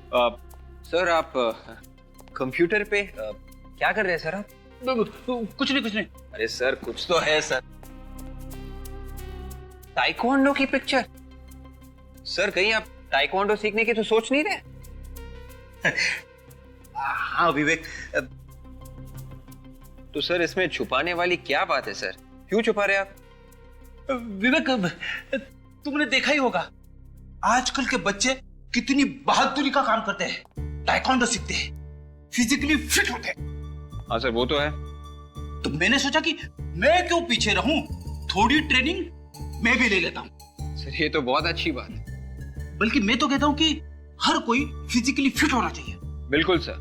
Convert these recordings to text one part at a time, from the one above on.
Sir आप computer पे क्या कर रहे हैं सर आप? कुछ नहीं। अरे सर कुछ तो है सर। ताइक्वांडो की पिक्चर? सर कहीं आप ताइक्वांडो सीखने की तो सोच नहीं रहे? हाँ विवेक, तो सर इसमें छुपाने वाली क्या बात है सर? क्यों छुपा रहे आप? विवेक तुमने देखा ही होगा आजकल के बच्चे कितनी बहादुरी का काम करते हैं, ताइक्वांडो सीखते हैं, फिजिकली फिट होते हैं। हाँ सर वो तो है। तो मैंने सोचा कि मैं क्यों पीछे रहूं, थोड़ी ट्रेनिंग मैं भी ले लेता हूं। सर ये तो बहुत अच्छी बात है। बल्कि मैं तो कहता हूं कि हर कोई फिजिकली फिट होना चाहिए। बिल्कुल सर,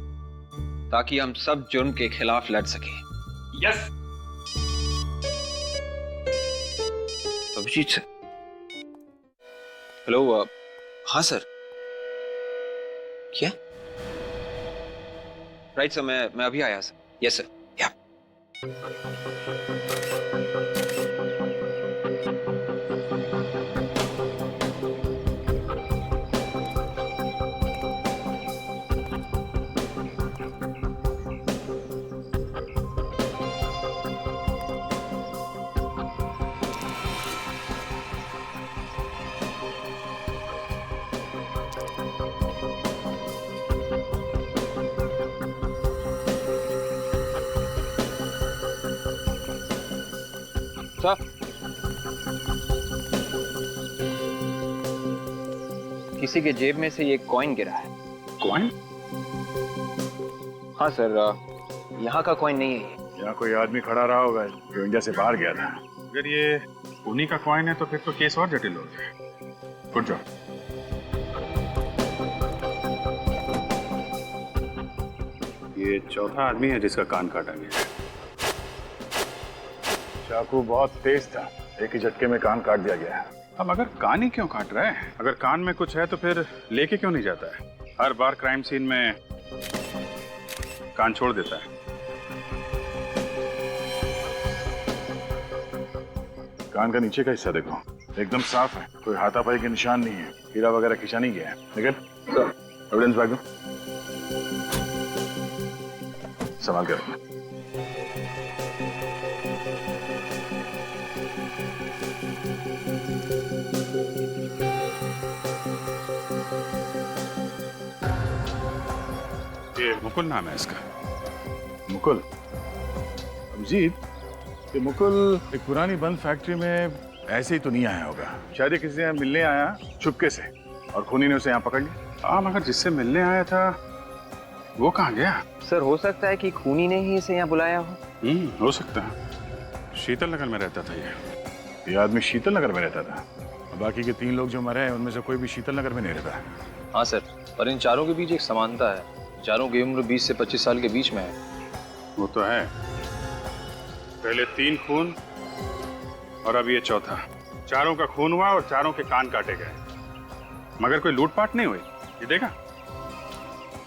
ताकि हम सब जुर्म के खिलाफ लड़ सके। यस। अभिजीत सर। हेलो। हाँ सर। क्या? राइट सर, मैं अभी आया सर। Yes sir. या सर, किसी के जेब में से ये कॉइन गिरा है। कॉइन? हाँ सर, यहाँ का कॉइन नहीं है ये। यहाँ कोई आदमी खड़ा रहा होगा जो इंडिया से बाहर गया था। अगर ये उन्हीं का कॉइन है तो फिर तो केस और जटिल हो गया। Good job. ये चौथा आदमी है जिसका कान काटा गया। चाकू बहुत तेज था, एक ही झटके में कान काट दिया गया। अब अगर कान ही क्यों काट रहा है? अगर कान में कुछ है तो फिर लेके क्यों नहीं जाता है? हर बार क्राइम सीन में कान छोड़ देता है। कान का नीचे का हिस्सा देखो, एकदम साफ है, कोई हाथापाई के निशान नहीं है, हीरा वगैरह खींचा नहीं गया है। लेकिन एविडेंस बैग दो, संभाल के रखना। ये मुकुल नाम है इसका। मुकुल? अभिजीत, ये मुकुल एक पुरानी बंद फैक्ट्री में ऐसे ही तो नहीं आया होगा। शायद ये किसी से मिलने आया चुपके से और खूनी ने उसे यहाँ पकड़ लिया। हाँ, मगर जिससे मिलने आया था वो कहाँ गया? सर हो सकता है कि खूनी ने ही इसे यहाँ बुलाया हो। हो सकता है। शीतल नगर में रहता था ये आदमी शीतल नगर में रहता था। बाकी के 3 लोग जो मरे हैं उनमें से कोई भी शीतल नगर में नहीं रहता है। हाँ सर, पर इन चारों के बीच एक समानता है। चारों की उम्र 20 से 25 साल के बीच में है। वो तो है। पहले 3 खून और अब ये चौथा। चारों का खून हुआ और चारों के कान काटे गए, मगर कोई लूटपाट नहीं हुई। ये देखा,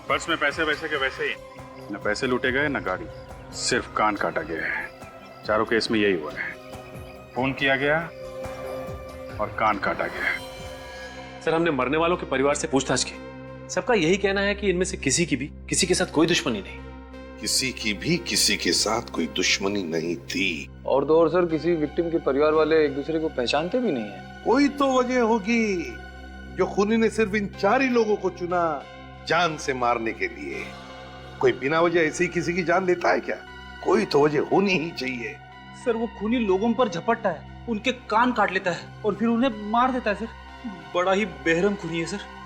पर्स में पैसे वैसे के वैसे ही, न पैसे लूटे गए न गाड़ी, सिर्फ कान काटा गया है। चारों केस में यही हुआ है, खून किया गया और कान काटा गया। सर हमने मरने वालों के परिवार से पूछताछ की, सबका यही कहना है कि इनमें से किसी की भी किसी के साथ कोई दुश्मनी नहीं। किसी की भी किसी के साथ कोई दुश्मनी नहीं थी। और तो और सर, किसी विक्टिम के परिवार वाले एक दूसरे को पहचानते भी नहीं है। कोई तो वजह होगी जो खूनी ने सिर्फ इन 4 ही लोगों को चुना जान से मारने के लिए। कोई बिना वजह ऐसे ही किसी की जान लेता है क्या? कोई तो वजह होनी ही चाहिए। सर वो खूनी लोगों पर झपटता है, उनके कान काट लेता है और फिर उन्हें मार देता है। सर बड़ा ही बेरहम खूनी है सर।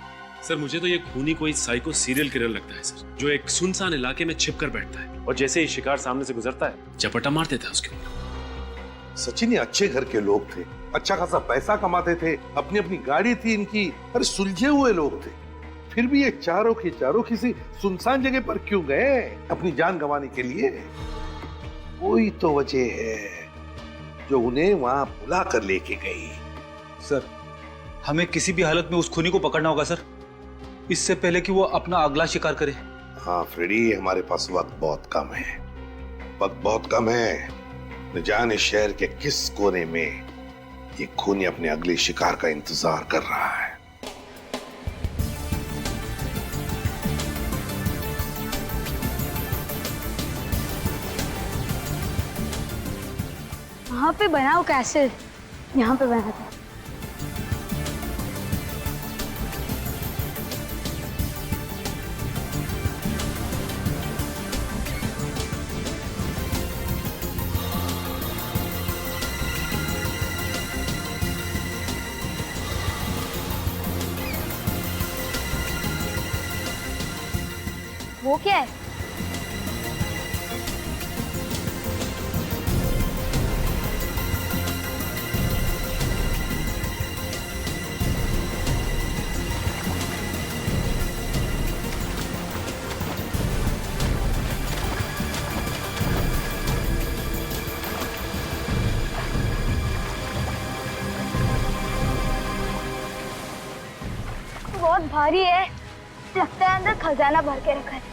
सर मुझे तो ये खूनी कोई साइको सीरियल किलर लगता है सर, जो एक सुनसान इलाके में छिप कर बैठता है और जैसे ही शिकार सामने से गुजरता है चपटा मार देता है उसके ऊपर। सचिन ये अच्छे घर के लोग थे, अच्छा खासा पैसा कमाते थे, अपनी अपनी गाड़ी थी इनकी। अरे सुलझे हुए लोग थे, फिर भी ये चारों के चारों किसी सुनसान जगह पर क्यों गए अपनी जान गंवाने के लिए? कोई तो वजह है जो उन्हें वहां बुला कर लेके गई। सर हमें किसी भी हालत में उस खूनी को पकड़ना होगा सर, इससे पहले कि वो अपना अगला शिकार करे। हाँ फ्रेडी, हमारे पास वक्त बहुत कम है, वक्त बहुत कम है। न जाने शहर के किस कोने में ये खूनी अपने अगले शिकार का इंतजार कर रहा है। यहाँ पे बना वो कैसल, यहाँ पे बना था। वो क्या है? बहुत भारी है, लगता है अंदर खजाना भर के रखा है।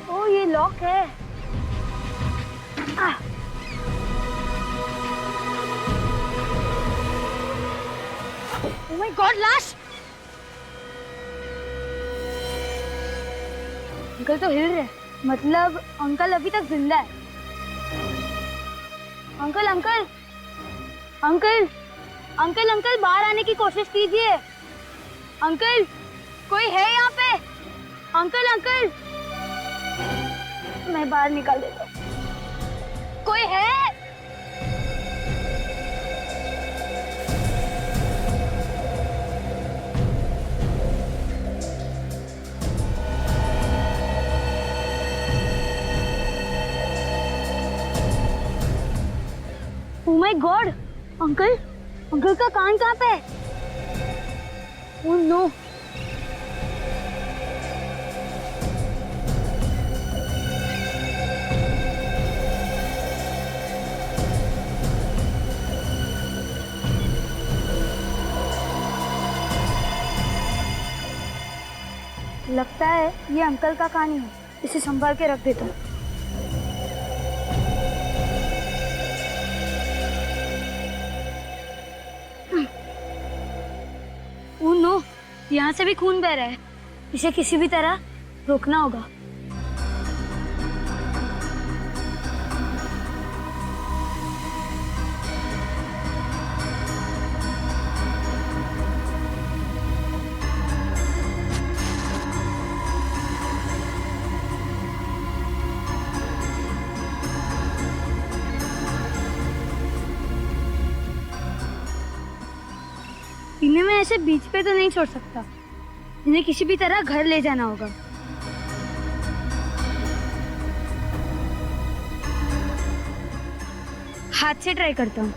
ओ ये लॉक है। Oh my God, लाश! अंकल तो हिल रहे, मतलब अंकल अभी तक जिंदा है। Uncle uncle uncle uncle uncle बाहर आने की कोशिश कीजिए। अंकल कोई है यहाँ पे? अंकल अंकल मैं बाहर निकाल देता हूँ। कोई है? Oh my God, uncle uncle का कान कहाँ पे है? Oh no! लगता है ये अंकल का कान ही है, इसे संभाल के रख देता हूँ। ओह नो, यहाँ से भी खून बह रहा है, इसे किसी भी तरह रोकना होगा। इन्हें मैं ऐसे बीच पे तो नहीं छोड़ सकता, इन्हें किसी भी तरह घर ले जाना होगा। हाथ से ट्राई करता हूँ।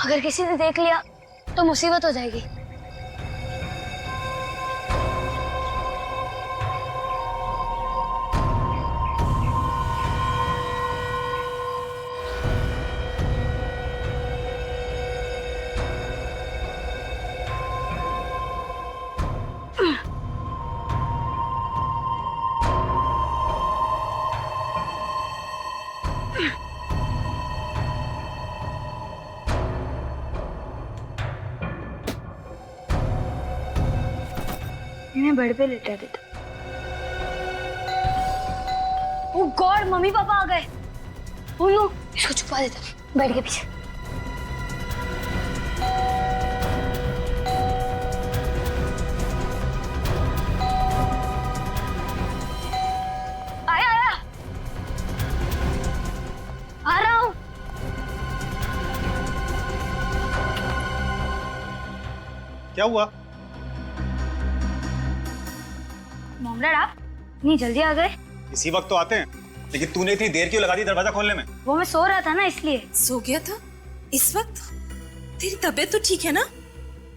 अगर किसी ने देख लिया तो मुसीबत हो जाएगी। इन्हें बेड पे लेटा देता। ओह गॉड, मम्मी पापा आ गए। ओह नो, इसको छुपा देता बेड के पीछे। आया आया, आ रहा हूँ। क्या हुआ? मॉम डैड आप नहीं जल्दी आ गए? इसी वक्त तो आते हैं, लेकिन तूने इतनी देर क्यों लगा दी दरवाजा खोलने में? वो मैं सो रहा था ना इसलिए। सो गया था इस वक्त? तेरी तबीयत तो ठीक है ना?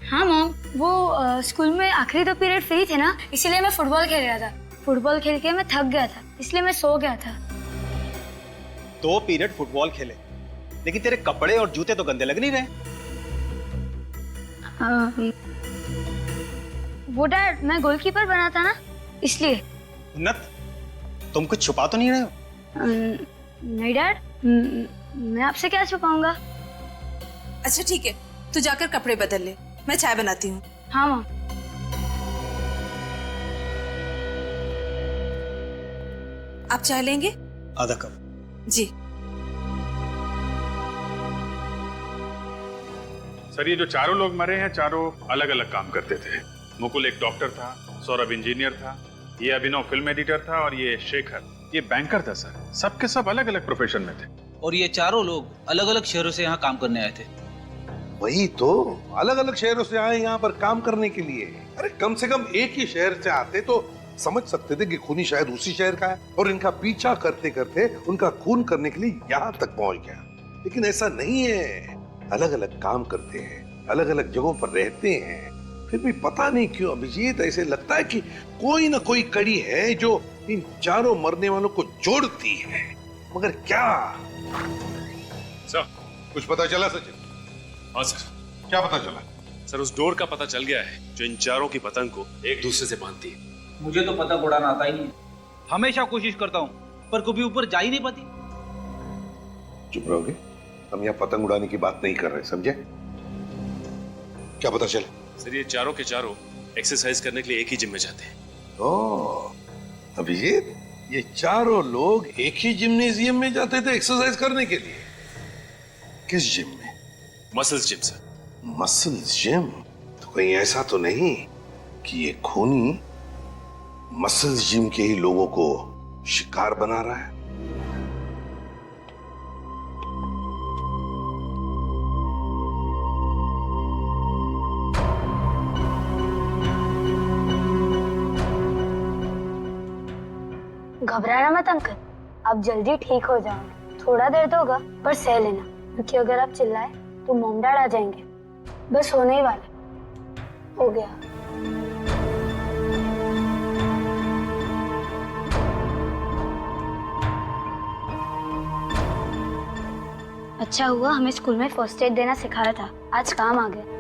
हाँ मॉम, वो स्कूल में आखिरी 2 पीरियड फ्री थे ना, इसीलिए मैं फुटबॉल खेल रहा था। फुटबॉल खेल के मैं थक गया था, इसलिए मैं सो गया था। 2 पीरियड फुटबॉल खेले, लेकिन तेरे कपड़े और जूते तो गंदे लग नहीं रहे। वो डैड, मैं गोलकीपर बना था ना, इसलिए। उन्नत, तुम कुछ छुपा तो नहीं रहे हो? नहीं डैड, मैं आपसे क्या छुपाऊंगा। अच्छा ठीक है, तू जाकर कपड़े बदल ले, मैं चाय बनाती हूँ। हाँ मॉम। आप चाय लेंगे? आधा कप। जी। सर, ये जो चारों लोग मरे हैं, चारों अलग अलग काम करते थे। मुकुल एक डॉक्टर था, सौरभ इंजीनियर था, ये अभिनव फिल्म एडिटर था और ये शेखर ये बैंकर था। सर, सबके सब अलग अलग प्रोफेशन में थे। और ये चारों लोग अलग अलग शहरों से यहाँ काम करने आए थे। वही तो, अलग अलग शहरों से आए यहाँ पर काम करने के लिए। अरे कम से कम एक ही शहर से आते तो समझ सकते थे कि खूनी शायद उसी शहर का है, और इनका पीछा करते करते उनका खून करने के लिए यहाँ तक पहुंच गया। लेकिन ऐसा नहीं है, अलग अलग काम करते हैं, अलग अलग जगहों पर रहते हैं, फिर भी पता नहीं क्यों अभिजीत ऐसे लगता है कि कोई ना कोई कड़ी है जो इन चारों मरने वालों को जोड़ती है। मगर क्या? सर, कुछ पता चला सचिन? हाँ सर। क्या पता चला? सर, उस डोर का पता चल गया है जो इन चारों की पतंग को एक दूसरे से बांधती है। मुझे तो पतंग उड़ाना आता ही नहीं, हमेशा कोशिश करता हूँ पर कभी ऊपर जा ही नहीं पाती। चुप रहोगे? हम यहाँ पतंग उड़ाने की बात नहीं कर रहे, समझे? क्या पता चला? सर, ये चारों के चारों एक्सरसाइज करने के लिए एक ही जिम में जाते हैं। ओह, अभिजीत, ये चारों लोग एक ही जिम्नेजियम में जाते थे एक्सरसाइज करने के लिए। किस जिम में? Muscles gym sir. Muscles gym? तो कहीं ऐसा तो नहीं कि ये खूनी मसल्स जिम के ही लोगों को शिकार बना रहा है? घबराना मत अंकल, आप जल्दी ठीक हो जाओगे। थोड़ा देर तो होगा पर सह लेना, क्योंकि अगर आप चिल्लाए तो मॉम डैड आ जाएंगे। बस होने ही वाला हो गया। अच्छा हुआ हमें स्कूल में फर्स्ट एड देना सिखाया था, आज काम आ गया।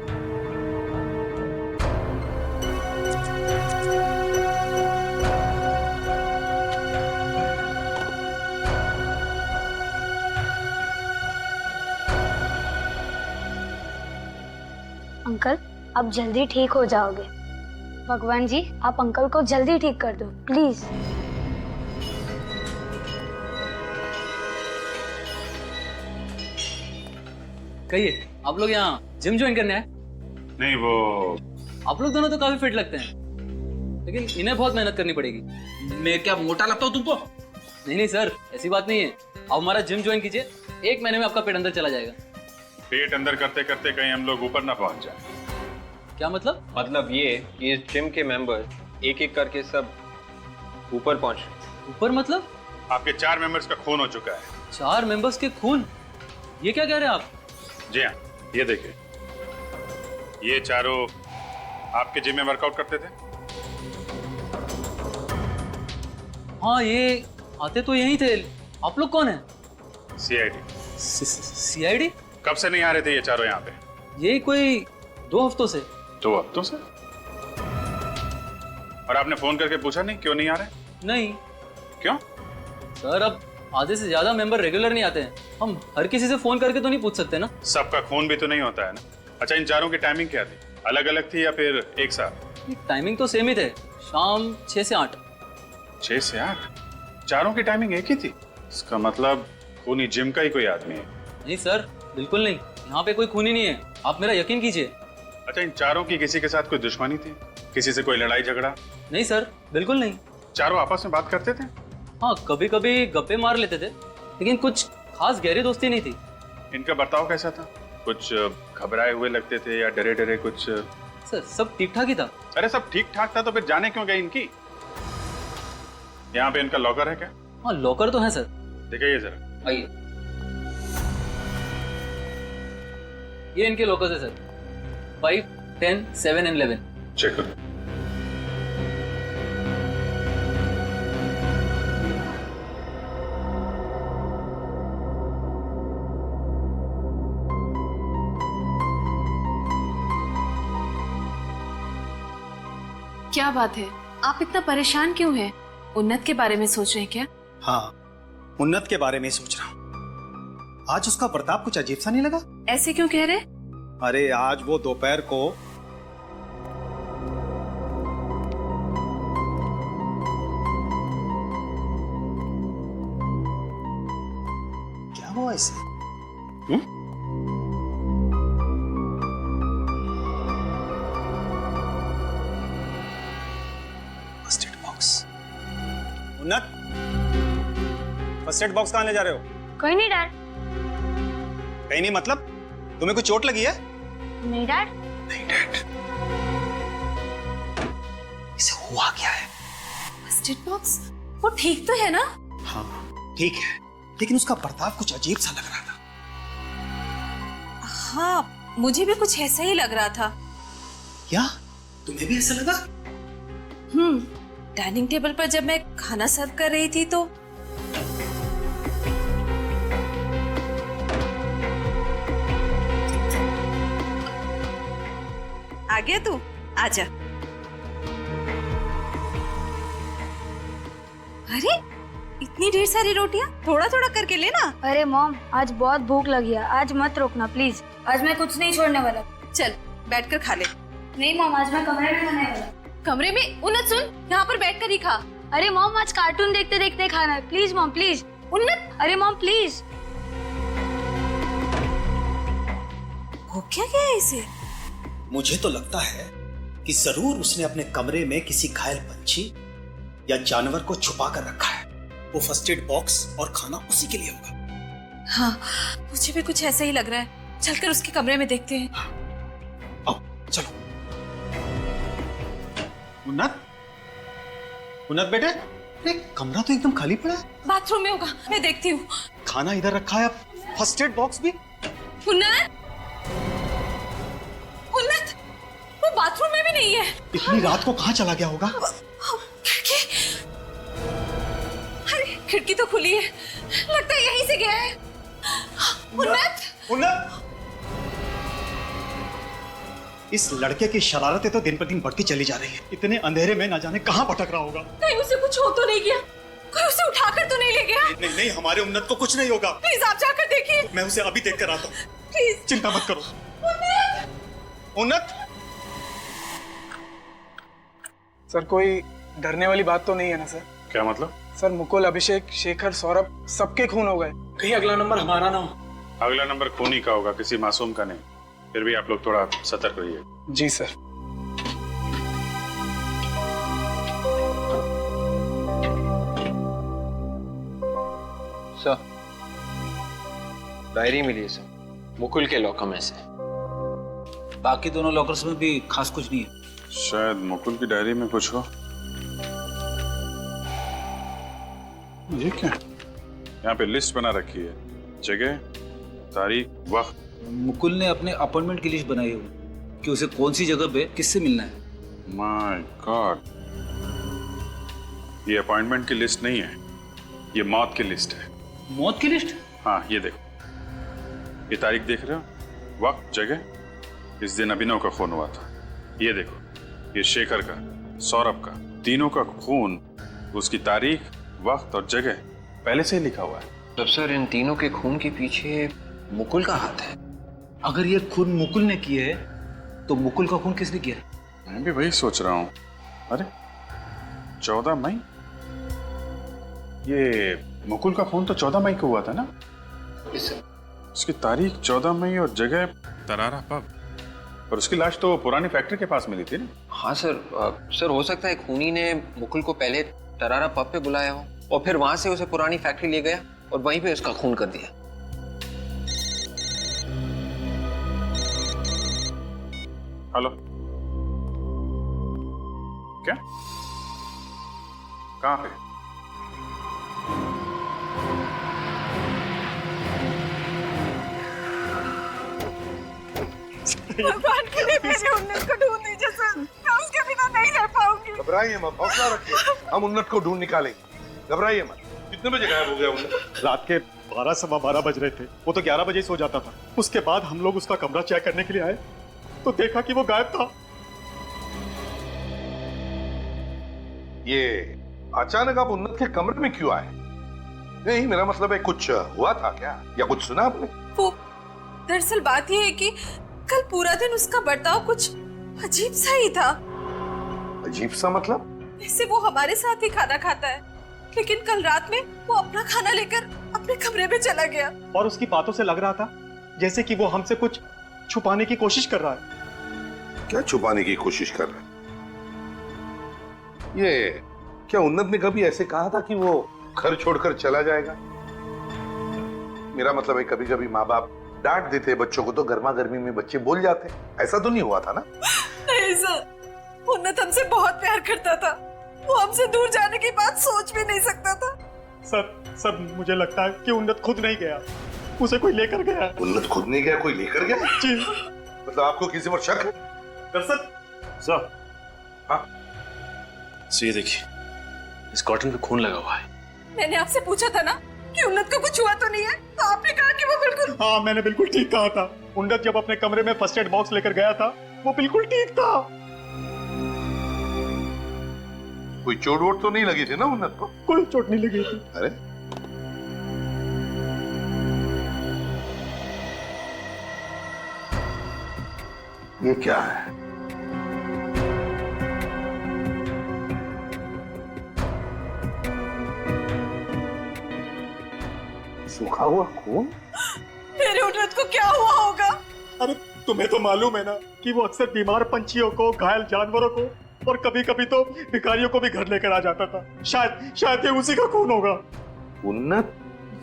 अंकल, आप जल्दी ठीक हो जाओगे। भगवान जी, आप अंकल को जल्दी ठीक कर दो प्लीज। कहिए, आप लोग यहाँ जिम ज्वाइन करने आए? नहीं, वो आप लोग दोनों तो काफी फिट लगते हैं, लेकिन इन्हें बहुत मेहनत करनी पड़ेगी। मैं क्या मोटा लगता हूँ तुमको? नहीं नहीं सर, ऐसी बात नहीं है। आप हमारा जिम ज्वाइन कीजिए, 1 महीने में आपका पेट अंदर चला जाएगा। पेट अंदर करते करते कहीं हम लोग ऊपर ना पहुंच जाए। क्या मतलब? मतलब ये कि इस जिम के मेंबर एक एक करके सब ऊपर पहुंच। ऊपर मतलब? आपके 4 मेंबर्स का खून हो चुका है। 4 मेंबर्स के खून? ये क्या कह रहे हैं आप? जी हाँ, ये देखिए, ये चारों आपके जिम में वर्कआउट करते थे। हाँ, ये आते तो यही थे। आप लोग कौन है? सीआईडी। सीआईडी? कब से नहीं आ रहे थे ये चारों यहाँ पे? ये कोई 2 हफ्तों से। 2 हफ्तों से? और आपने फोन करके पूछा नहीं क्यों नहीं आ रहे? नहीं। क्यों? सर, अब आधे से ज्यादा मेंबर रेगुलर नहीं आते हैं, हम हर किसी से फोन करके तो नहीं पूछ सकते ना। सबका खून भी तो नहीं होता है ना। अच्छा, इन चारों की टाइमिंग क्या थी? अलग अलग थी या फिर एक साथ? टाइमिंग तो सेम ही थे, शाम 6 से 8। 6 से 8? चारों की टाइमिंग एक ही थी? इसका मतलब खूनी जिम का ही कोई आदमी है। नहीं सर, बिल्कुल नहीं, यहाँ पे कोई खूनी नहीं है, आप मेरा यकीन कीजिए। अच्छा, इन चारों की किसी के साथ कोई दुश्मनी थी? किसी से कोई लड़ाई झगड़ा? नहीं सर, बिल्कुल नहीं। चारों आपस में बात करते थे? हाँ, कभी कभी गप्पे मार लेते थे, लेकिन कुछ खास गहरी दोस्ती नहीं थी। इनका बर्ताव कैसा था? कुछ घबराए हुए लगते थे या डरे डरे कुछ? सर, सब ठीक ठाक ही था। अरे सब ठीक ठाक था तो फिर जाने क्यों गए इनकी? यहाँ पे इनका लॉकर है क्या? हाँ लॉकर तो है सर। दिखाइए जरा। आइए, ये इनके लॉकर है सर, 5, 10, 7 एंड 11। चेक करो। क्या बात है, आप इतना परेशान क्यों हैं? उन्नत के बारे में सोच रहे हैं क्या? हाँ, उन्नत के बारे में सोच रहा हूँ। आज उसका बर्ताव कुछ अजीब सा नहीं लगा? ऐसे क्यों कह रहे? अरे आज वो दोपहर को क्या हुआ इसे? First aid box. उन्नत, फर्स्ट एड बॉक्स कहाँ ले जा रहे हो? कोई नहीं डैड। कहीं नहीं मतलब? तुम्हें कोई चोट लगी है? नहीं डैड। नहीं डैड। इसे हुआ क्या है? First aid box? वो ठीक तो है ना? हाँ ठीक है, लेकिन उसका बर्ताव कुछ अजीब सा लग रहा था। हाँ मुझे भी कुछ ऐसा ही लग रहा था। क्या तुम्हें भी ऐसा लगा? डाइनिंग टेबल पर जब मैं खाना सर्व कर रही थी तो आ गया तू, आजा। अरे इतनी ढेर सारी रोटियां, थोड़ा थोड़ा करके लेना। अरे मॉम, आज बहुत भूख लगी है, आज मत रोकना प्लीज। आज मैं कुछ नहीं छोड़ने वाला। चल बैठकर खा ले। नहीं मॉम, आज मैं कमरे में खाने वाला। कमरे में? उन्नत सुन, यहाँ पर बैठकर ही खा। अरे मॉम, आज कार्टून देखते देखते खाना है, प्लीज मॉम प्लीज। उन्नत, अरे मॉम प्लीज। हो क्या गया है इसे? मुझे तो लगता है कि जरूर उसने अपने कमरे में किसी घायल पंछी या जानवर को छुपा कर रखा है। वो फर्स्ट एड बॉक्स और खाना उसी के लिए होगा। हाँ मुझे भी कुछ ऐसा ही लग रहा है। चलकर उसके कमरे में देखते हैं। आओ चलो। उन्नत, उन्नत बेटे, अरे कमरा तो एकदम खाली पड़ा है। बाथरूम में होगा, मैं देखती हूँ। खाना इधर रखा है, फर्स्ट एड बॉक्स भी। उन्नत, उन्नत, वो बाथरूम में भी नहीं है। इतनी रात को कहाँ चला गया होगा? खिड़की, अरे खिड़की तो खुली है, लगता है यहीं से गया है। उन्नत, उन्नत, इस लड़के की शरारतें तो दिन पर दिन बढ़ती चली जा रही है। इतने अंधेरे में ना जाने कहाँ भटक रहा होगा। कहीं उसे कुछ हो तो नहीं गया? कोई उसे उठाकर तो नहीं ले गया? नहीं नहीं, हमारे उन्नत को कुछ नहीं होगा। प्लीज आप जाकर देखिए। मैं उसे अभी देख कर आता हूँ, प्लीज। चिंता मत करो। उन्नत, सर कोई डरने वाली बात तो नहीं है ना सर? क्या मतलब? सर मुकुल, अभिषेक, शेखर, सौरभ सबके खून हो गए, कहीं अगला नंबर हमारा ना हो। अगला नंबर खूनी का होगा, किसी मासूम का नहीं। फिर भी आप लोग थोड़ा सतर्क रहिए। जी सर। सर डायरी मिली है सर, मुकुल के लॉकर में से। बाकी दोनों लॉकर्स में भी खास कुछ नहीं है। शायद मुकुल की डायरी में कुछ हो। ये क्या? यहाँ पे लिस्ट बना रखी है, जगह, तारीख, वक्त। मुकुल ने अपने अपॉइंटमेंट की लिस्ट बनाई है कि उसे कौन सी जगह पे किससे मिलना है। माय गॉड, ये अपॉइंटमेंट की लिस्ट नहीं है, ये मौत की लिस्ट है। मौत की लिस्ट? हाँ ये देखो, ये तारीख देख रहे हो, वक्त, जगह, इस दिन अभिनव का खून हुआ था। ये देखो, ये शेखर का, सौरभ का, तीनों का खून, उसकी तारीख, वक्त और जगह पहले से ही लिखा हुआ है। तब सर इन तीनों के खून के पीछे मुकुल का हाथ है। अगर ये खून मुकुल ने किए है तो मुकुल का खून किसने किया? मैं भी वही सोच रहा हूँ। अरे 14 मई, ये मुकुल का खून तो 14 मई को हुआ था ना? उसकी तारीख 14 मई और जगह तरारा पब, और उसकी लाश तो पुरानी फैक्ट्री के पास मिली थी ना? हाँ सर, सर हो सकता है खूनी ने मुकुल को पहले तरारा पब पे बुलाया हो और फिर वहां से उसे पुरानी फैक्ट्री ले गया और वहीं पे उसका खून कर दिया। हेलो, क्या? कहाँ पे? चाहिए। भगवान के लिए मेरे उन्नत को ढूंढ दीजिए सर, मैं उसके बिना नहीं रह पाऊंगी। घबराइए मत, हौसला रखिए, हम उन्नत को ढूंढ निकालेंगे। घबराइए मत। कितने बजे गायब हो गया उन्नत? रात के 12 सवा 12 बज रहे थे। वो तो 11 बजे सो जाता था। उसके बाद हम लोग उसका कमरा चेक करने के लिए आए तो देखा कि वो गायब था। ये अचानक आप उन्नत के कमरे में क्यों आए? नहीं, मेरा मतलब है कुछ हुआ था क्या, या कुछ सुना आपने? वो दरअसल बात ये है कि कल पूरा दिन उसका बर्ताव कुछ अजीब सा ही था। अजीब सा मतलब? वैसे वो हमारे साथ ही खाना खाता है, लेकिन कल रात में वो अपना खाना लेकर अपने कमरे में चला गया। और उसकी बातों से लग रहा था जैसे कि वो हमसे कुछ छुपाने की कोशिश कर रहा है। क्या छुपाने की कोशिश कर रहा है? ये क्या उन्नत ने कभी ऐसे कहा था कि वो घर छोड़कर चला जाएगा? मेरा मतलब है कभी कभी माँ बाप डांट देते बच्चों को तो गर्मा गर्मी में बच्चे बोल जाते। ऐसा तो नहीं हुआ था ना? नहीं सर, उन्नत हमसे बहुत प्यार करता था, वो हमसे दूर जाने की बात सोच भी नहीं सकता था। सर मुझे लगता है कि उन्नत खुद नहीं गया, उसे कोई लेकर गया। उन्नत खुद नहीं गया, कोई लेकर गया? जी। मतलब आपको किसी पर शक है? दरअसल सर, हाँ ये देखिए, इस कॉटन पे खून लगा हुआ है। मैंने आपसे पूछा था ना कि उन्नत को कुछ हुआ तो नहीं है, तो आपने कहा कि वो बिल्कुल। हाँ, मैंने बिल्कुल ठीक कहा था। उन्नत जब अपने कमरे में फर्स्ट एड बॉक्स लेकर गया था वो बिल्कुल ठीक था। कोई चोट वोट तो नहीं लगी थी ना उन्नत को? कोई चोट नहीं लगी थी। अरे ये क्या है? सूखा हुआ खून? मेरे उन्नत को क्या हुआ होगा? अरे तुम्हें तो मालूम है ना कि वो अक्सर बीमार पंछियों को, घायल जानवरों को और कभी कभी तो भिखारियों को भी घर लेकर आ जाता था। शायद ये उसी का खून होगा। उन्नत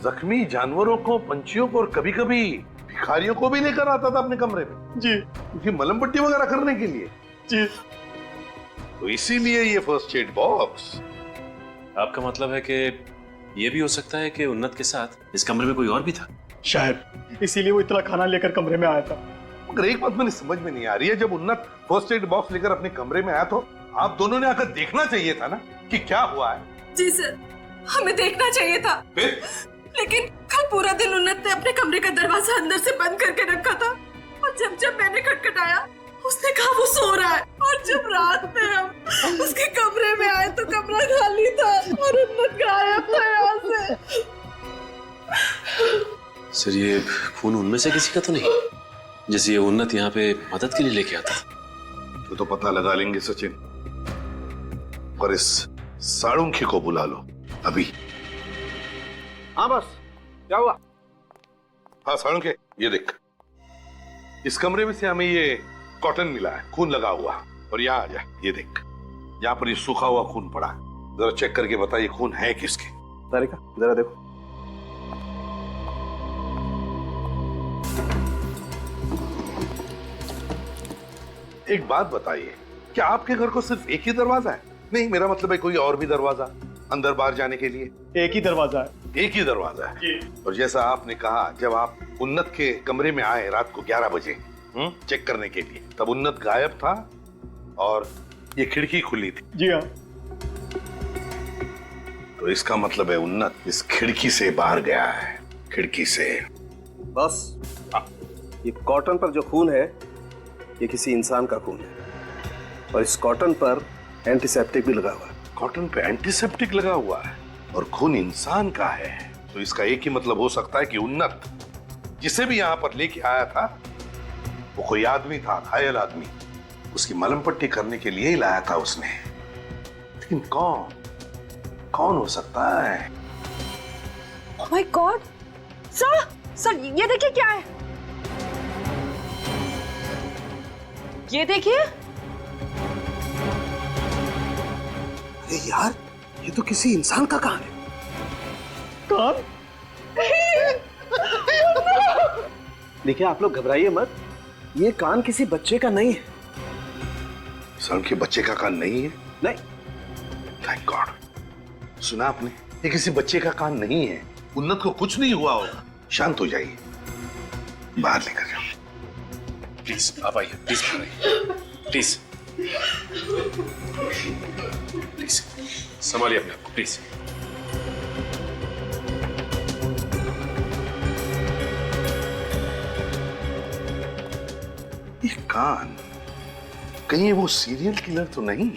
जख्मी जानवरों को, पंछियों को और कभी कभी भिखारियों को भी लेकर आता था अपने कमरे में? जी। क्योंकि मलम पट्टी वगैरह करने के लिए? जी। तो इसीलिए ये फर्स्ट एड बॉक्स। आपका मतलब है कि ये भी हो सकता है कि उन्नत के साथ इस कमरे में कोई और भी था? शायद इसीलिए वो इतना खाना लेकर कमरे में आया था। मगर एक बात मेरी समझ में नहीं आ रही है, जब उन्नत फर्स्ट एड बॉक्स लेकर अपने कमरे में आया तो आप दोनों ने आकर देखना चाहिए था ना कि क्या हुआ है। जी सर, हमें देखना चाहिए था। लेकिन कल पूरा दिन उन्नत ने अपने कमरे का दरवाजा अंदर से बंद करके रखा था, और जब मैंने खटखटाया उसने कहा वो सो रहा है, और जब रात में हम उसके कमरे में आए तो कमरा खाली था और उन्नत गायब था यहाँ से। सर, ये खून उनमें से किसी का तो नहीं, जैसे ये उन्नत यहाँ पे मदद के लिए लेके आता? तो पता लगा लेंगे सचिन, और इस साड़ुंखी को बुला लो अभी। हाँ बस, क्या हुआ? हाँ साड़ुंखे, ये देख, इस कमरे में से हमें ये कॉटन मिला है, खून लगा हुआ। और यहाँ आ जा, ये देख, यहाँ पर ये सूखा हुआ खून पड़ा है। जरा चेक करके बता ये खून है किसके? तारिका जरा देखो। एक बात बताइए, क्या आपके घर को सिर्फ एक ही दरवाजा है? नहीं, मेरा मतलब है कोई और भी दरवाजा अंदर बाहर जाने के लिए? एक ही दरवाजा है। एक ही दरवाजा है। और जैसा आपने कहा, जब आप उन्नत के कमरे में आए रात को 11 बजे चेक करने के लिए, तब उन्नत गायब था और ये खिड़की खुली थी। जी हाँ। तो इसका मतलब है उन्नत इस खिड़की से बाहर गया है, खिड़की से। बस ये कॉटन पर जो खून है ये किसी इंसान का खून है, और इस कॉटन पर एंटीसेप्टिक भी लगा हुआ है। कॉटन पे एंटीसेप्टिक लगा हुआ है और खून इंसान का है, तो इसका एक ही मतलब हो सकता है कि उन्नत जिसे भी यहाँ पर लेके आया था वो कोई आदमी था, घायल आदमी। उसकी मलम पट्टी करने के लिए ही लाया था उसने। लेकिन कौन हो सकता है? Oh my God! सर ये देखिए क्या है। ये देखिए। अरे यार, ये तो किसी इंसान का कान है। कान? देखिए, आप लोग घबराइए मत, ये कान किसी बच्चे का नहीं है। सर के बच्चे का कान नहीं है? नहीं। Thank God. सुना आपने, ये किसी बच्चे का कान नहीं है। उन्नत को कुछ नहीं हुआ होगा। शांत हो जाइए, बाहर लेकर जाओ। प्लीज आप आइए, प्लीज बाहर आइए, प्लीज प्लीज संभालिए अपने आप को, प्लीज। ये कान कहीं वो सीरियल किलर तो नहीं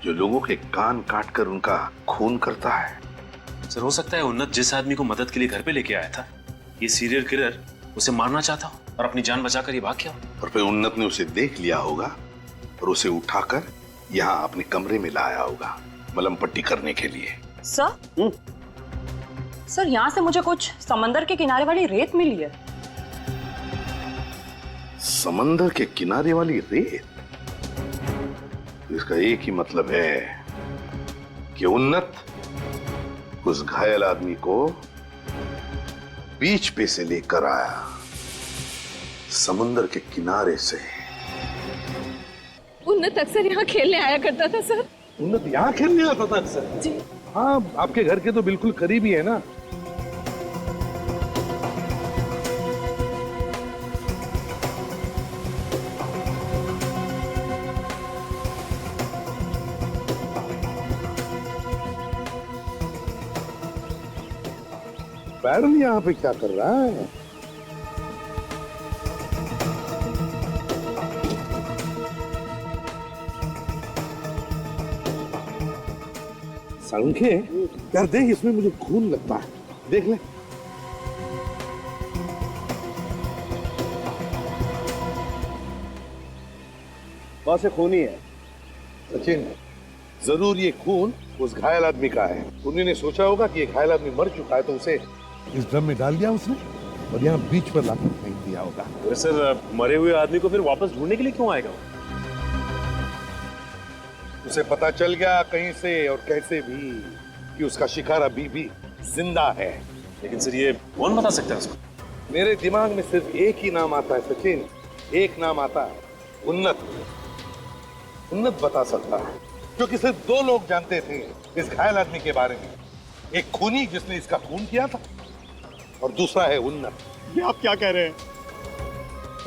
जो लोगों के कान काटकर उनका खून करता है? सर हो सकता है उन्नत जिस आदमी को मदद के लिए घर पे लेके आया था, ये सीरियल किलर उसे मारना चाहता हो और अपनी जान बचाकर ये भाग गया हो। और फिर उन्नत ने उसे देख लिया होगा और उसे उठाकर यहाँ अपने कमरे में लाया होगा मलम पट्टी करने के लिए। सर सर, यहाँ से मुझे कुछ समंदर के किनारे वाली रेत मिली है। समंदर के किनारे वाली रेत? इसका एक ही मतलब है कि उन्नत उस घायल आदमी को बीच पे से लेकर आया, समुद्र के किनारे से। उन्नत अक्सर यहाँ खेलने आया करता था सर। उन्नत यहाँ खेलने आता था अक्सर? जी हाँ, आपके घर के तो बिल्कुल करीब ही है ना। बैरन यहाँ पे क्या कर रहा है? संख्य यार, देख इसमें मुझे खून लगता है, देख ले। वहां से खून ही है। सचिन, जरूर ये खून उस घायल आदमी का है। उन्हीं ने सोचा होगा कि ये घायल आदमी मर चुका है, तो उसे इस ड्रम में डाल दिया उसने और यहाँ बीच पर लाकर फेंक दिया होगा। तो सर मरे हुए आदमी को फिर वापस ढूंढने के लिए क्यों आएगा? उसे पता चल गया कहीं से और कैसे भी कि उसका शिकार अभी भी जिंदा है। लेकिन सर ये कौन बता सकता है उसको? मेरे दिमाग में सिर्फ एक ही नाम आता है सचिन, एक नाम आता है, उन्नत। उन्नत बता सकता है, क्योंकि सिर्फ दो लोग जानते थे इस घायल आदमी के बारे में। एक खूनी जिसने इसका खून किया था और दूसरा है उन्नत। ये आप क्या कह रहे हैं?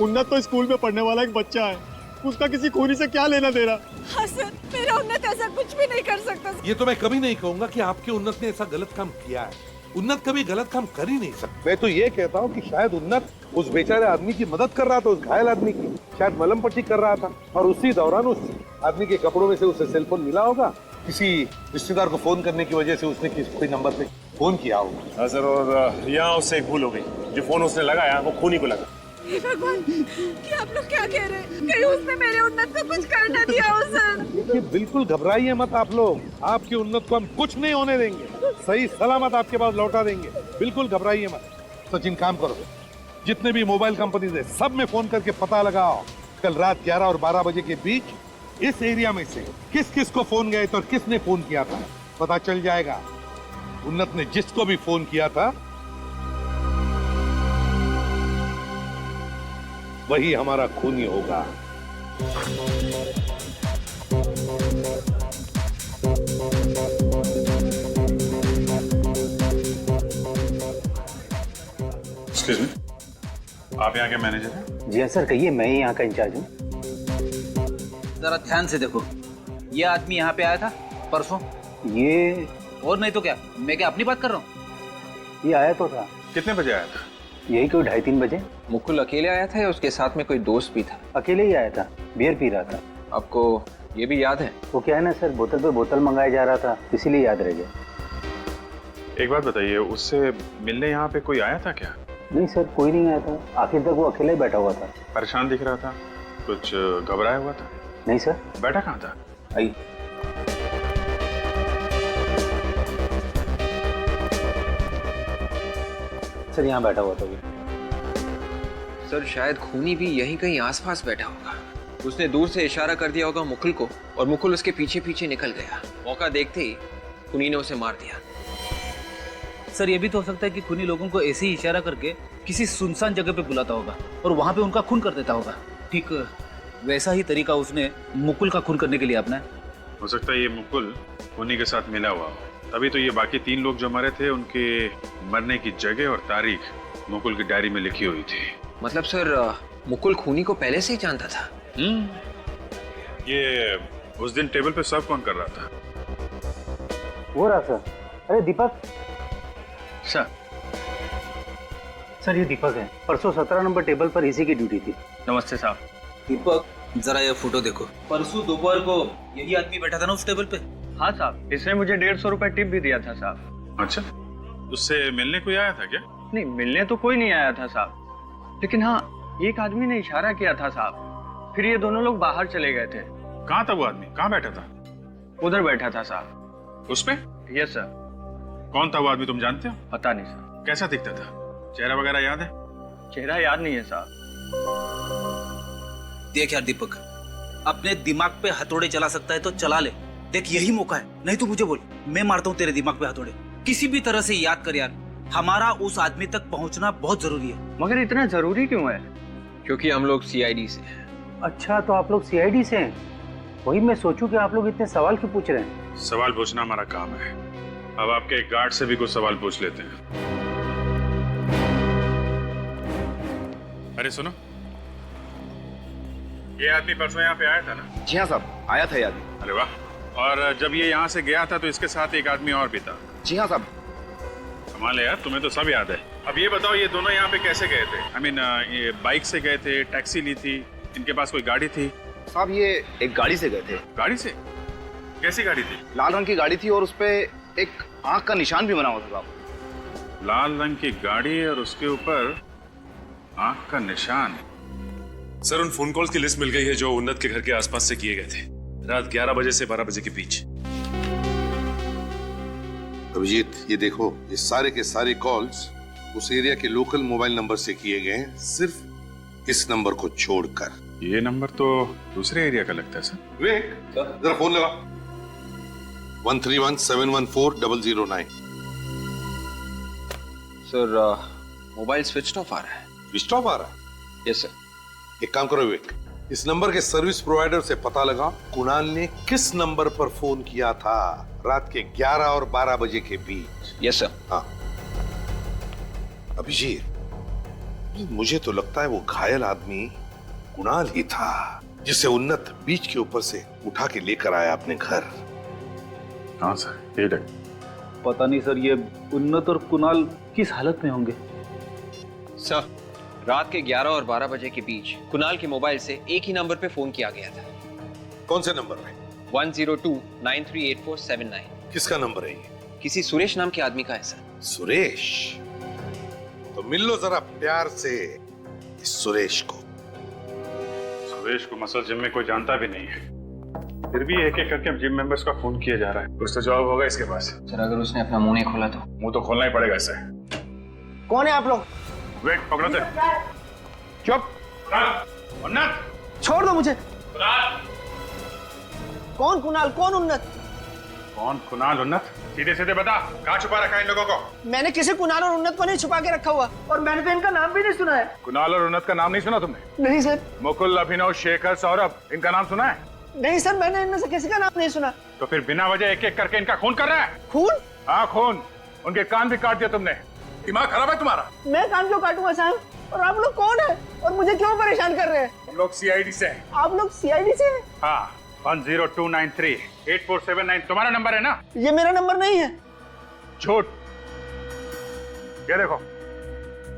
उन्नत तो स्कूल में पढ़ने वाला एक बच्चा है, उसका किसी खूनी से क्या लेना देना? हाँ सर, मेरा उन्नत ऐसा कुछ भी नहीं कर सकता। ये तो मैं कभी नहीं कहूंगा कि आपके उन्नत ने ऐसा गलत काम किया है। उन्नत कभी गलत काम कर ही नहीं सकता। मैं तो ये कहता हूँ कि शायद उन्नत उस बेचारे आदमी की मदद कर रहा था, उस घायल आदमी की, शायद मलम पट्टी कर रहा था, और उसी दौरान उस आदमी के कपड़ों में से उसे सेलफोन मिला होगा। किसी रिश्तेदार को फोन करने की वजह से उसने किसी नंबर पे फोन किया होगा। हाँ सर, और यहाँ उससे एक भूल हो गई, जो फोन उसने लगाया वो खूनी को लगा। हे भगवान, क्या आप लोग क्या कह रहे हैं? कहीं उसने मेरे उन्नत को कुछ कर न दिया हो सर। देखिए, बिल्कुल घबराइए मत आप लोग, आपके उन्नत को हम कुछ नहीं होने देंगे, सही सलामत आपके पास लौटा देंगे, बिल्कुल घबराइए मत। सचिन, काम करो, जितने भी मोबाइल कंपनीज है सब में फोन करके पता लगाओ कल रात 11 और 12 बजे के बीच इस एरिया में से किस किस को फोन गए थे और किसने फोन किया था। पता चल जाएगा उन्नत ने जिसको भी फोन किया था वही हमारा खूनी होगा। एक्सक्यूज मी, आप यहाँ के मैनेजर हैं? जी हाँ सर, कहिए, मैं ही यहाँ का इंचार्ज हूँ। जरा ध्यान से देखो, ये आदमी यहाँ पे आया था परसों? ये और नहीं तो क्या, मैं क्या अपनी बात कर रहा हूँ? ये आया तो था। कितने बजे आया था? यही कोई 2:30-3 बजे। मुकुल अकेले आया था या उसके साथ में कोई दोस्त भी था? अकेले ही आया था, बियर पी रहा था। आपको ये भी याद है? वो क्या है ना सर, बोतल पे बोतल मंगाया जा रहा था, इसीलिए याद रह गया। एक बात बताइए, उससे मिलने यहाँ पे कोई आया था क्या? नहीं सर, कोई नहीं आया था, आखिर तक वो अकेला ही बैठा हुआ था। परेशान दिख रहा था, कुछ घबराया हुआ था? नहीं सर। बैठा कहाँ था? आइए। सर यहाँ बैठा हुआ था वो। सर शायद खूनी भी यहीं कहीं आसपास बैठा होगा। उसने दूर से इशारा कर दिया होगा मुकुल को और मुकुल उसके पीछे पीछे निकल गया। मौका देखते ही खूनी ने उसे मार दिया। सर ये भी तो हो सकता है कि खूनी लोगों को ऐसे ही इशारा करके किसी सुनसान जगह पे बुलाता होगा और वहां पे उनका खून कर देता होगा। ठीक वैसा ही तरीका उसने मुकुल का खून करने के लिए अपनाया। हो सकता है ये मुकुल खूनी के साथ मिला हुआ हो, तभी तो ये बाकी 3 लोग जो मरे थे उनके मरने की जगह और तारीख मुकुल की डायरी में लिखी हुई थी। मतलब सर मुकुल खूनी को पहले से ही जानता था। ये उस दिन टेबल पे सर्व कौन कर रहा था? हो रहा सर। अरे दीपक सर। सर ये दीपक है, परसों 17 नंबर टेबल पर इसी की ड्यूटी थी। नमस्ते साहब। दीपक जरा ये फोटो देखो, परसों दोपहर को यही आदमी बैठा था ना उस टेबल पे? हाँ साहब, इसने मुझे 150 रुपए टिप भी दिया था साहब। अच्छा, उससे मिलने कोई आया था क्या? नहीं, मिलने तो कोई नहीं आया था साहब, लेकिन हाँ एक आदमी ने इशारा किया था साहब, फिर ये दोनों लोग बाहर चले गए थे। कहाँ था वो आदमी? कहाँ बैठा था? उधर बैठा था साहब। उस पे? Yes sir. कौन था वो आदमी, तुम जानते हो? पता नहीं सर। कैसा दिखता था? चेहरा वगैरह याद है? चेहरा याद नहीं है साहब। देख यार दीपक, अपने दिमाग पे हथौड़े चला सकता है तो चला ले। देख यही मौका है, नहीं तो मुझे बोल, मैं मारता हूँ तेरे दिमाग पे हथौड़े। किसी भी तरह से याद कर यार, हमारा उस आदमी तक पहुंचना बहुत जरूरी है। मगर इतना जरूरी क्यों है? क्योंकि हम लोग सीआईडी से हैं। अच्छा, तो आप लोग सीआईडी से हैं? वही मैं सोचूं कि आप लोग इतने सवाल क्यों पूछ रहे हैं। सवाल पूछना हमारा काम है। अब आपके गार्ड से भी कुछ सवाल पूछ लेते हैं। अरे सुनो, ये आदमी परसों यहाँ पे आया था ना? जी हाँ साहब, आया था ये आदमी। अरे वाह। और जब ये यहाँ से गया था तो इसके साथ एक आदमी और भी था? जी हाँ साहब। कमाल है यार, तुम्हें तो सब याद है। अब ये बताओ, ये दोनों यहाँ पे कैसे गए थे? आई मीन, ये बाइक से गए थे, टैक्सी ली थी, इनके पास कोई गाड़ी थी? साहब ये एक गाड़ी से गए थे। गाड़ी से? कैसी गाड़ी थी? लाल रंग की गाड़ी थी और उसपे एक आंख का निशान भी बना हुआ था साहब। लाल रंग की गाड़ी और उसके ऊपर आंख का निशान। सर उन फोन कॉल्स की लिस्ट मिल गई है जो उन्नत के घर के आसपास से किए गए थे, रात 11 बजे से 12 बजे के बीच। अभिजीत, ये देखो, ये सारे के सारे कॉल्स उस एरिया के लोकल मोबाइल नंबर से किए गए हैं, सिर्फ इस नंबर को छोड़कर। ये नंबर तो दूसरे एरिया का लगता है सर। विवेक, जरा फोन लगा। 13171140009। सर मोबाइल स्विच ऑफ आ रहा है। स्विच ऑफ आ रहा है? Yes sir. एक काम करो विवेक, इस नंबर के सर्विस प्रोवाइडर से पता लगा कुणाल ने किस नंबर पर फोन किया था रात के 11 और 12 बजे के बीच। Yes sir. हाँ अभिजीत, मुझे तो लगता है वो घायल आदमी कुणाल ही था, जिसे उन्नत बीच के ऊपर से उठा के लेकर आया अपने घर। हाँ सर, ये देख। पता नहीं सर, ये उन्नत और कुणाल किस हालत में होंगे। सर, रात के 11 और 12 बजे के बीच कुणाल के मोबाइल से एक ही नंबर पे फोन किया गया था। कौन से नंबर पे? 102938479। किसका नंबर है ये? किसी सुरेश नाम के आदमी का है सर। सुरेश? तो मिल लो जरा प्यार से इस सुरेश को। सुरेश को मसल जिम में कोई जानता भी नहीं है, फिर भी एक एक करके जिम मेंबर्स का फोन किया जा रहा है। कुछ तो जवाब होगा इसके पास। सर अगर उसने अपना मुंह नहीं खोला तो? मुंह तो खोलना ही पड़ेगा इसे। कौन है आप लोग? वेट, पकड़ो थे। चुप। उन्नत, छोड़ दो मुझे। कौन कुणाल, कौन उन्नत? कौन कुणाल, उन्नत? सीधे सीधे बता, कहाँ छुपा रखा है इन लोगों को? मैंने किसी कुणाल और उन्नत को नहीं छुपा के रखा हुआ, और मैंने तो इनका नाम भी नहीं सुना है। कुणाल और उन्नत का नाम नहीं सुना तुमने? नहीं सर। मुकुल, अभिनव, शेखर, सौरभ, इनका नाम सुना है? नहीं सर, मैंने इनमें से किसी का नाम नहीं सुना। तो फिर बिना वजह एक एक करके इनका खून कर रहा है? खून? हाँ खून। उनके कान भी काट दिया तुमने। दिमाग खराब है तुम्हारा? मैं कान क्यों काटूंगा साहब? और आप लोग कौन है और मुझे क्यों परेशान कर रहे हैं? हम लोग सीआईडी से हैं। आप लोग सीआईडी से हैं? हाँ, 102938479 तुम्हारा नंबर है ना? ये मेरा नंबर नहीं है। झूठ। ये देखो,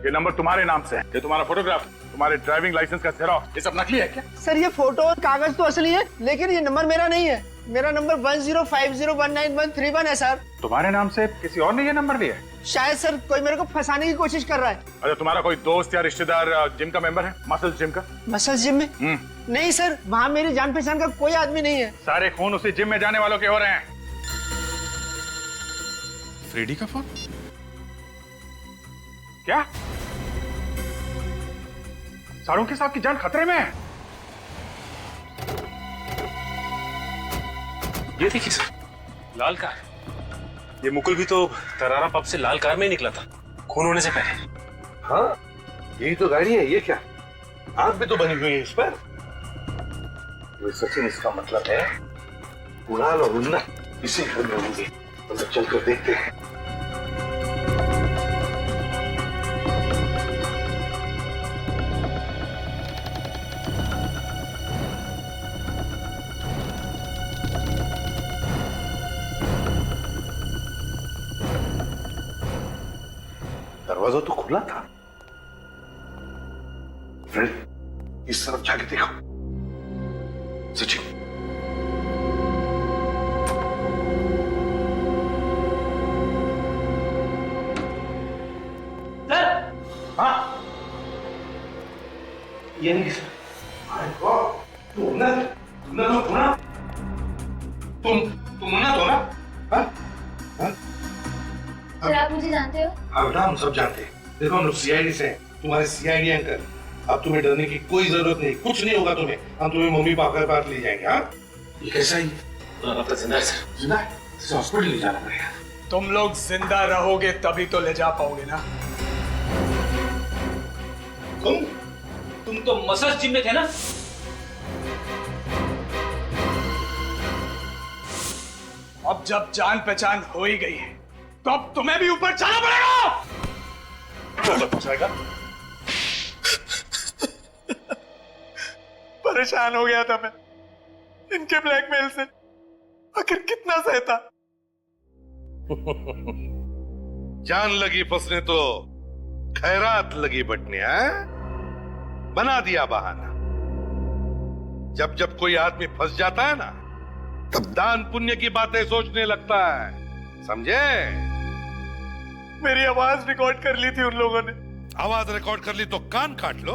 ये नंबर तुम्हारे नाम से है। ये तुम्हारा फोटोग्राफ, तुम्हारे ड्राइविंग लाइसेंस का जेरॉक्स, ये सब नकली है क्या? सर ये फोटो और कागज तो असली है, लेकिन ये नंबर मेरा नहीं है। मेरा नंबर 1050193131 है सर। तुम्हारे नाम से किसी और ने ये नंबर लिया है? शायद सर कोई मेरे को फंसाने की कोशिश कर रहा है। अच्छा, तुम्हारा कोई दोस्त या रिश्तेदार जिम का मेंबर है? मसल जिम का? मसल जिम में? नहीं सर, वहाँ मेरी जान पहचान का कोई आदमी नहीं है। सारे खून उसी जिम में जाने वालों के हो रहे हैं। फ्रेडी का फोन? क्या? सारों के साथ की जान खतरे में है। ये देखिए सर, लाल कार। ये मुकुल भी तो तरारा पब से लाल कार में ही निकला था, खून होने से पहले। हाँ, यही तो गाड़ी है। ये क्या, आंख भी तो बनी हुई है इस पर। ये सचिन, इसका मतलब है कुणाल और उन्नत इसी घर में होंगे। हम लोग चलकर देखते हैं। दरवाजा तो खुला था। फ्रेंड, इस तरफ जाके देखो। सचिन, हाँ, ये नहीं सर। तुम उन्नत हो ना? तुम उन्नत हो ना? हाँ? हाँ? सर आप मुझे जानते हो? हाँ बेटा, हम सब जानते हैं। देखो हम लोग सीआईडी से हैं, तुम्हारे सीआईडी अंकल। अब तुम्हें डरने की कोई जरूरत नहीं, कुछ नहीं होगा तुम्हें। हम तुम्हें मम्मी पापा के पास ले जाएंगे। हाँ, ये कैसा ही अब तो जिंदा है सर। जिंदा है? हॉस्पिटल ले जाना पड़ेगा। तुम लोग जिंदा रहोगे तभी तो ले जा पाओगे ना। तुम तो मसाज जिम में थे ना? अब जब जान पहचान हो ही गई है तो अब तुम्हें भी ऊपर जाना पड़ेगा। परेशान हो गया था मैं इनके ब्लैकमेल से, आखिर कितना सहता। जान लगी फंसने तो खैरात लगी बटने। बना दिया बहाना। जब जब कोई आदमी फंस जाता है ना, तब दान पुण्य की बातें सोचने लगता है, समझे? मेरी आवाज रिकॉर्ड कर ली थी उन लोगों ने। आवाज रिकॉर्ड कर ली तो कान काट लो।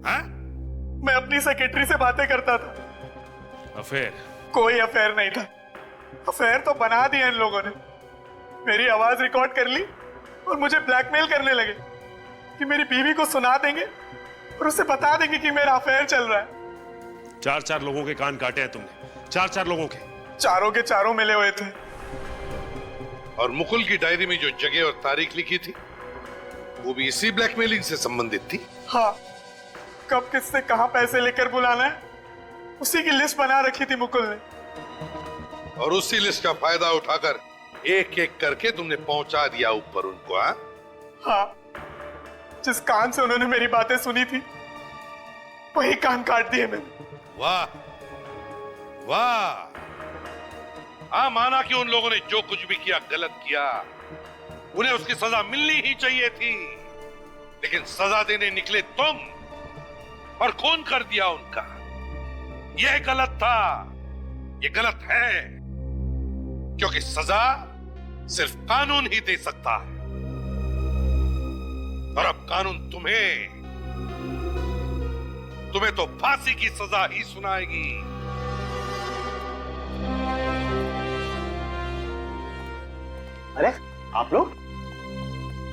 हाँ? मैं अपनी सेक्रेटरी से बातें करता था। अफेयर? कोई अफेयर नहीं था। अफेयर तो बना दिया इन लोगों ने। मेरी आवाज रिकॉर्ड कर ली और मुझे ब्लैकमेल करने लगे कि मेरी बीवी को सुना देंगे और उसे बता देंगे कि मेरा अफेयर चल रहा है। 4 लोगों के कान काटे हैं तुमने? 4 लोगों के? चारों के चारों मिले हुए थे। और मुकुल की डायरी में जो जगह और तारीख लिखी थी, वो भी इसी ब्लैकमेलिंग से संबंधित थी। हाँ, कब किससे कहां पैसे लेकर बुलाना है, उसी की लिस्ट बना रखी थी मुकुल ने। और उसी लिस्ट का फायदा उठाकर एक एक करके तुमने पहुंचा दिया ऊपर उनको। हाँ, जिस कान से उन्होंने मेरी बातें सुनी थी वही कान काट दिए मैंने। वाह वाह, हाँ, माना कि उन लोगों ने जो कुछ भी किया गलत किया, उन्हें उसकी सजा मिलनी ही चाहिए थी, लेकिन सजा देने निकले तुम और खून कर दिया उनका। यह गलत था, यह गलत है, क्योंकि सजा सिर्फ कानून ही दे सकता है। और अब कानून तुम्हें तो फांसी की सजा ही सुनाएगी। अरे आप लोग?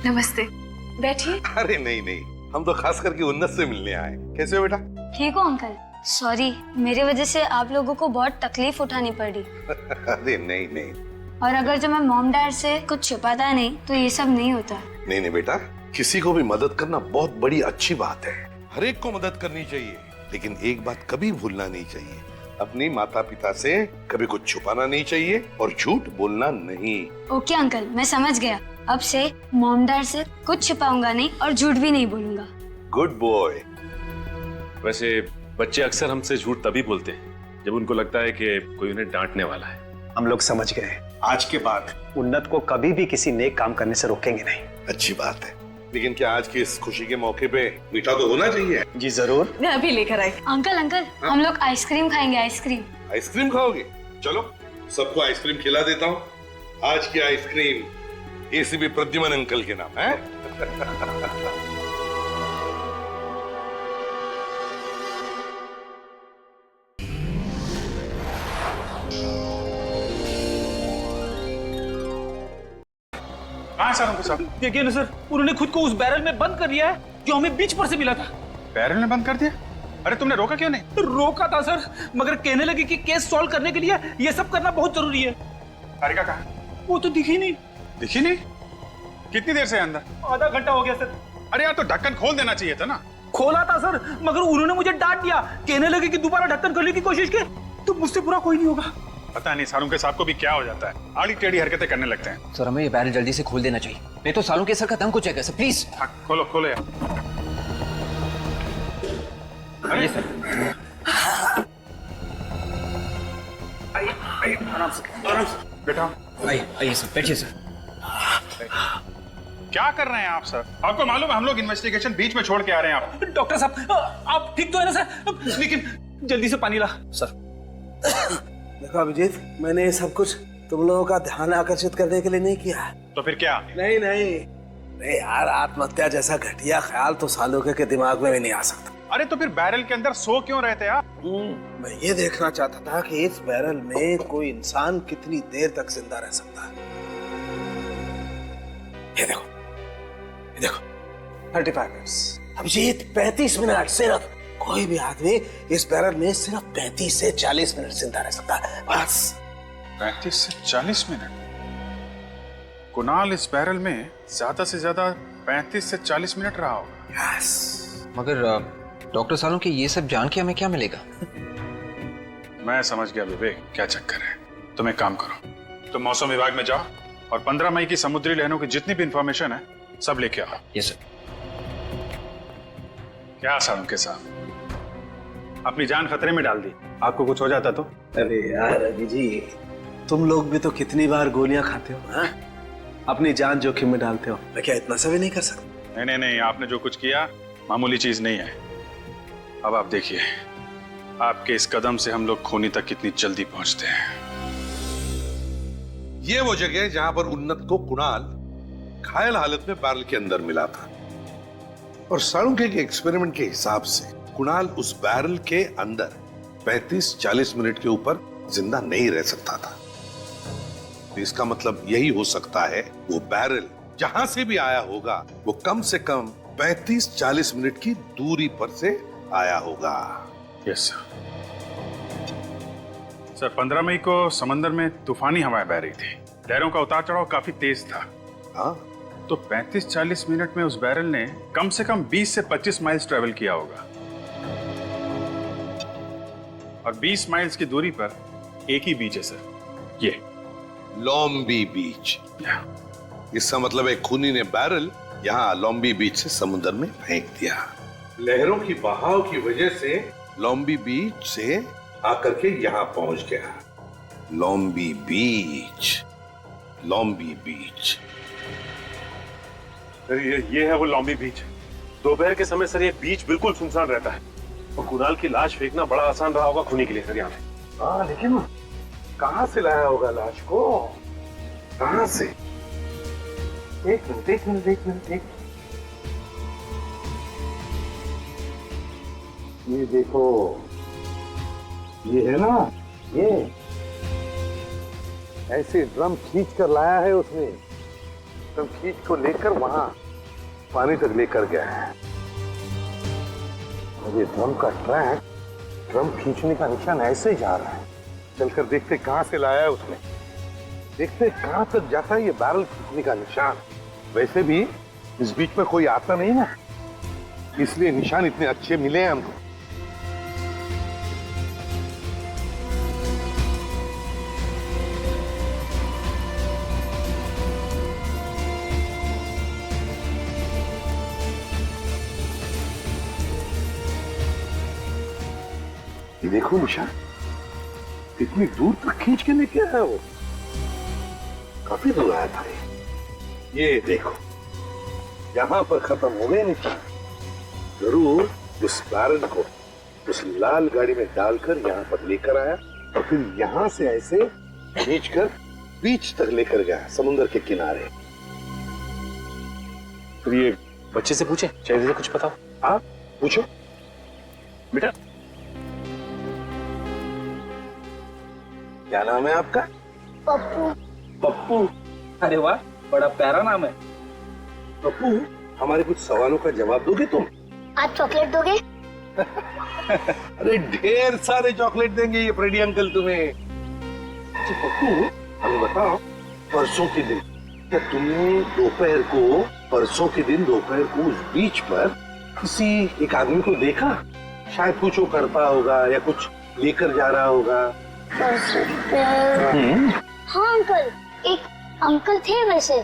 नमस्ते, बैठिए। अरे नहीं नहीं, हम तो खास करके उन्नत से मिलने आए। कैसे हो बेटा? ठीक हो अंकल? सॉरी, मेरे वजह से आप लोगों को बहुत तकलीफ उठानी पड़ी। अरे नहीं नहीं, और अगर जब मैं मॉम डैड से कुछ छिपाता नहीं तो ये सब नहीं होता। नहीं नहीं बेटा, किसी को भी मदद करना बहुत बड़ी अच्छी बात है। हर एक को मदद करनी चाहिए, लेकिन एक बात कभी भूलना नहीं चाहिए, अपनी माता पिता से कभी कुछ छुपाना नहीं चाहिए और झूठ बोलना नहीं। ओके अंकल, मैं समझ गया। अब से मॉम डैड से कुछ छिपाऊंगा नहीं और झूठ भी नहीं बोलूंगा। Good boy. वैसे बच्चे अक्सर हमसे झूठ तभी बोलते हैं जब उनको लगता है कि कोई उन्हें डांटने वाला है। हम लोग समझ गए, आज के बाद उन्नत को कभी भी किसी नेक काम करने से रोकेंगे नहीं। अच्छी बात है, लेकिन क्या आज की इस खुशी के मौके पे मीठा तो होना चाहिए? जी जरूर, मैं अभी लेकर आई। अंकल हम लोग आइसक्रीम खाएंगे। आइसक्रीम? आइसक्रीम खाओगे? चलो सबको आइसक्रीम खिला देता हूँ। आज की आइसक्रीम एसीपी प्रद्युमन अंकल के नाम है। देखिए ना सर, उन्होंने खुद को उस बैरल में बंद कर दिया है जो हमें बीच पर से मिला था। बैरल में बंद कर दिया? अरे तुमने रोका क्यों नहीं? रोका था सर, मगर कहने लगे कि केस सॉल्व करने के लिए ये सब करना बहुत जरूरी है। तारिका कहाँ? वो तो दिखी नहीं। दिखी नहीं? कितनी देर से अंदर? आधा घंटा हो गया सर। अरे यार, तो ढक्कन खोल देना चाहिए था ना। खोला था सर, मगर उन्होंने मुझे डांट दिया। कहने लगे कि दोबारा ढक्कन खोलने की कोशिश की तो मुझसे बुरा कोई नहीं होगा। पता नहीं सालों के साहब को भी क्या हो जाता है, आड़ी टेढ़ी हरकतें करने लगते हैं। सर हमें ये बैरल जल्दी से खोल देना चाहिए, नहीं तो सालों के सर का दम कुछ है सर, प्लीज। हाँ, खोलो खोलो यार। अरे सर, आराम से बैठा। आइए सर, बैठिए सर। क्या कर रहे हैं आप सर? आपको मालूम है हम लोग इन्वेस्टिगेशन बीच में छोड़ के आ रहे हैं आप। डॉक्टर साहब आप ठीक तो है ना सर? लेकिन जल्दी से पानी ला सर। देखो अभिजीत, मैंने ये सब कुछ तुम लोगों का ध्यान आकर्षित करने के लिए नहीं किया। तो फिर क्या? नहीं यार, आत्महत्या जैसा घटिया ख्याल तो सालों के दिमाग में भी नहीं आ सकता। अरे तो फिर बैरल के अंदर सो क्यों रहे थे आप? मैं ये देखना चाहता था कि इस बैरल में कोई इंसान कितनी देर तक जिंदा रह सकता है। ये देखो 35 मिनट्स। अभिजीत 35 मिनट सिर्फ। कोई भी आदमी इस बैरल में सिर्फ 35 से 40 मिनट जिंदा रह सकता है, बस। 35 से 40 मिनट? कुणाल इस बैरल में ज्यादा से ज्यादा 35 से 40 मिनट रहा होगा। यस। मगर डॉक्टर सालों के ये सब जान के हमें क्या मिलेगा? मैं समझ गया विवेक, क्या चक्कर है। तुम एक काम करो, तुम मौसम विभाग में जाओ और 15 मई की समुद्री लहरों की जितनी भी इंफॉर्मेशन है सब लेके आओ। Yes sir. क्या सालों के साथ अपनी जान खतरे में डाल दी। आपको कुछ हो जाता तो? अरे यार अभिजीत, तुम लोग भी तो कितनी बार गोलियां खाते हो, हाँ? अपनी जान जोखिम में डालते हो। मैं क्या इतना सा भी नहीं कर सकता? नहीं, आपने जो कुछ किया मामूली चीज नहीं है। अब आप देखिए, आपके इस कदम से हम लोग खूनी तक कितनी जल्दी पहुंचते हैं। ये वो जगह है जहां पर उन्नत को कुणाल घायल हालत में बैरल के अंदर मिला था, और साळुंखे के एक्सपेरिमेंट के हिसाब से कुणाल उस बैरल के अंदर 35-40 मिनट के ऊपर जिंदा नहीं रह सकता था। तो इसका मतलब यही हो सकता है वो बैरल जहां से भी आया होगा वो कम से कम 35-40 मिनट की दूरी पर से आया होगा। Yes sir. 15 मई को समंदर में तूफानी हवाएं बह रही थी, लहरों का उतार चढ़ाव काफी तेज था। हाँ, तो 35-40 मिनट में उस बैरल ने कम से कम 20 से 25 माइल्स ट्रेवल किया होगा, और 20 माइल्स की दूरी पर एक ही बीच है सर, ये लॉम्बी बीच। इसका मतलब है खूनी ने बैरल यहाँ लॉम्बी बीच से समुद्र में फेंक दिया। लहरों की बहाव की वजह से लॉम्बी बीच से आकर के यहाँ पहुंच गया। लॉम्बी बीच। सर ये है वो लॉम्बी बीच। दोपहर के समय सर ये बीच बिल्कुल सुनसान रहता है, और कुणाल की लाश फेंकना बड़ा आसान रहा होगा खूनी के लिए सर यहाँ पे। हाँ, लेकिन कहाँ से लाया होगा लाश को? कहाँ से? एक मिनट। ये देखो, ये है ना, ये ऐसे ड्रम खींच कर लाया है उसने। ड्रम खींच को लेकर वहां पानी तक लेकर गया है। और ये ड्रम का ट्रैक, ड्रम खींचने का निशान ऐसे जा रहा है। चलकर देखते कहां से लाया है उसने, देखते कहां तक जाता है ये बैरल खींचने का निशान। वैसे भी इस बीच में कोई आता नहीं ना, इसलिए निशान इतने अच्छे मिले हैं हमको। ये देखो निशान, इतनी दूर तक खींच के लेके आया वो। काफी दूर आया था ये देखो, यहां पर खत्म हो गए निशान। जरूर उस बैरल को उस लाल गाड़ी में डालकर यहां पर लेकर आया, और फिर यहां से ऐसे खींचकर बीच तक लेकर गया, समुद्र के किनारे। तो ये बच्चे से पूछे, चाहिए से कुछ बताओ। हाँ पूछो बेटा। क्या नाम है आपका? पप्पू। अरे वाह, बड़ा प्यारा नाम है। पप्पू, हमारे कुछ सवालों का जवाब दोगे तुम? आप चॉकलेट दोगे? अरे ढेर सारे चॉकलेट देंगे ये फ्रेडी अंकल तुम्हें। अच्छा पप्पू, हमें बताओ, परसों के दिन क्या तुमने परसों के दिन दोपहर को उस बीच पर किसी एक आदमी को देखा? शायद कुछ वो करता होगा या कुछ लेकर जा रहा होगा। हाँ अंकल, एक अंकल थे वैसे।